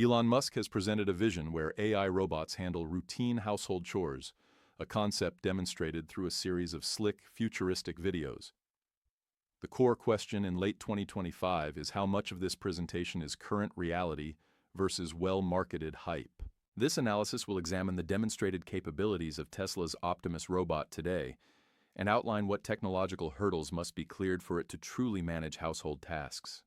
Elon Musk has presented a vision where AI robots handle routine household chores, a concept demonstrated through a series of slick, futuristic videos. The core question in late 2025 is how much of this presentation is current reality versus well-marketed hype. This analysis will examine the demonstrated capabilities of Tesla's Optimus robot today and outline what technological hurdles must be cleared for it to truly manage household tasks.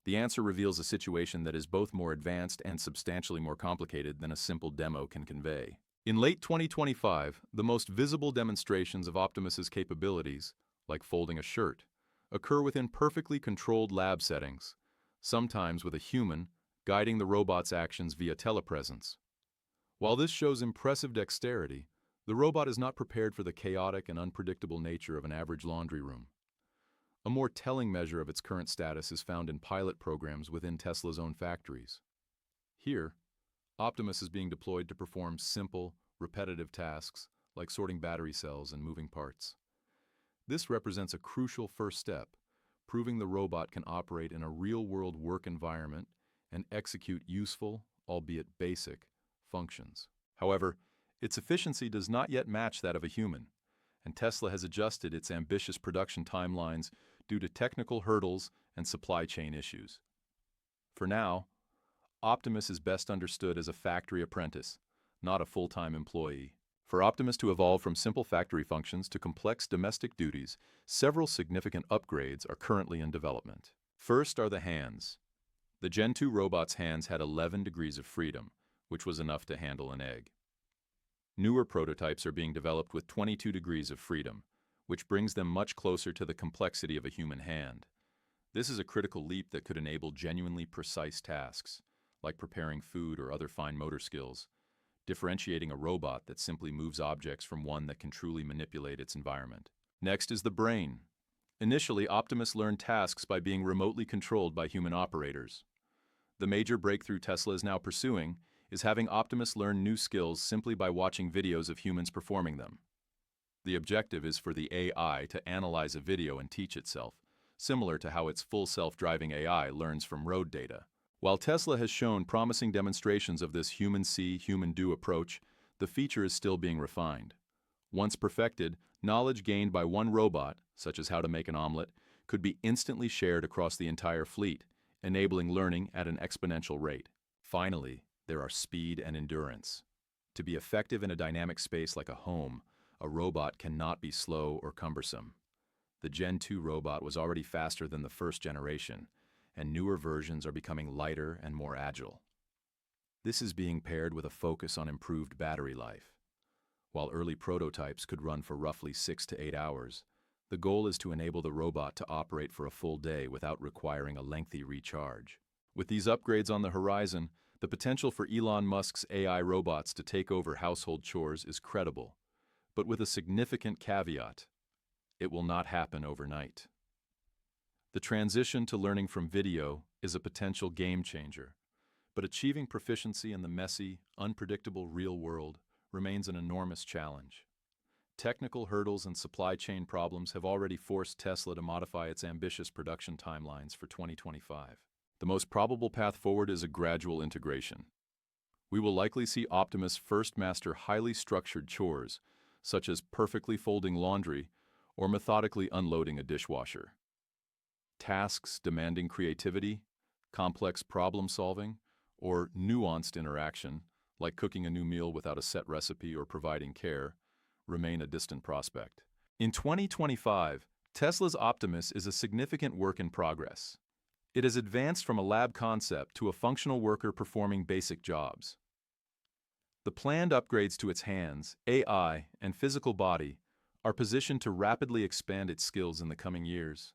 The answer reveals a situation that is both more advanced and substantially more complicated than a simple demo can convey. In late 2025, the most visible demonstrations of Optimus's capabilities, like folding a shirt, occur within perfectly controlled lab settings, sometimes with a human guiding the robot's actions via telepresence. While this shows impressive dexterity, the robot is not prepared for the chaotic and unpredictable nature of an average laundry room. A more telling measure of its current status is found in pilot programs within Tesla's own factories. Here, Optimus is being deployed to perform simple, repetitive tasks like sorting battery cells and moving parts. This represents a crucial first step, proving the robot can operate in a real-world work environment and execute useful, albeit basic, functions. However, its efficiency does not yet match that of a human, and Tesla has adjusted its ambitious production timelines due to technical hurdles and supply chain issues. For now, Optimus is best understood as a factory apprentice, not a full-time employee. For Optimus to evolve from simple factory functions to complex domestic duties, several significant upgrades are currently in development. First are the hands. The Gen 2 robot's hands had 11 degrees of freedom, which was enough to handle an egg. Newer prototypes are being developed with 22 degrees of freedom, which brings them much closer to the complexity of a human hand. This is a critical leap that could enable genuinely precise tasks, like preparing food or other fine motor skills, differentiating a robot that simply moves objects from one that can truly manipulate its environment. Next is the brain. Initially, Optimus learned tasks by being remotely controlled by human operators. The major breakthrough Tesla is now pursuing is having Optimus learn new skills simply by watching videos of humans performing them. The objective is for the AI to analyze a video and teach itself, similar to how its full self-driving AI learns from road data. While Tesla has shown promising demonstrations of this human-see, human-do approach, the feature is still being refined. Once perfected, knowledge gained by one robot, such as how to make an omelet, could be instantly shared across the entire fleet, enabling learning at an exponential rate. Finally, there are speed and endurance. To be effective in a dynamic space like a home, a robot cannot be slow or cumbersome. The Gen 2 robot was already faster than the first generation, and newer versions are becoming lighter and more agile. This is being paired with a focus on improved battery life. While early prototypes could run for roughly 6 to 8 hours, the goal is to enable the robot to operate for a full day without requiring a lengthy recharge. With these upgrades on the horizon, the potential for Elon Musk's AI robots to take over household chores is credible, but with a significant caveat: it will not happen overnight. The transition to learning from video is a potential game changer, but achieving proficiency in the messy, unpredictable real world remains an enormous challenge. Technical hurdles and supply chain problems have already forced Tesla to modify its ambitious production timelines for 2025. The most probable path forward is a gradual integration. We will likely see Optimus first master highly structured chores, such as perfectly folding laundry or methodically unloading a dishwasher. Tasks demanding creativity, complex problem-solving, or nuanced interaction, like cooking a new meal without a set recipe or providing care, remain a distant prospect. In 2025, Tesla's Optimus is a significant work in progress. It has advanced from a lab concept to a functional worker performing basic jobs. The planned upgrades to its hands, AI, and physical body are positioned to rapidly expand its skills in the coming years.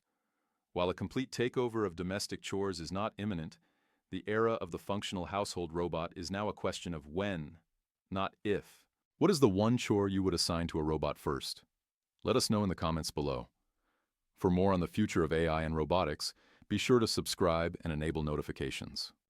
While a complete takeover of domestic chores is not imminent, the era of the functional household robot is now a question of when, not if. What is the one chore you would assign to a robot first? Let us know in the comments below. For more on the future of AI and robotics, be sure to subscribe and enable notifications.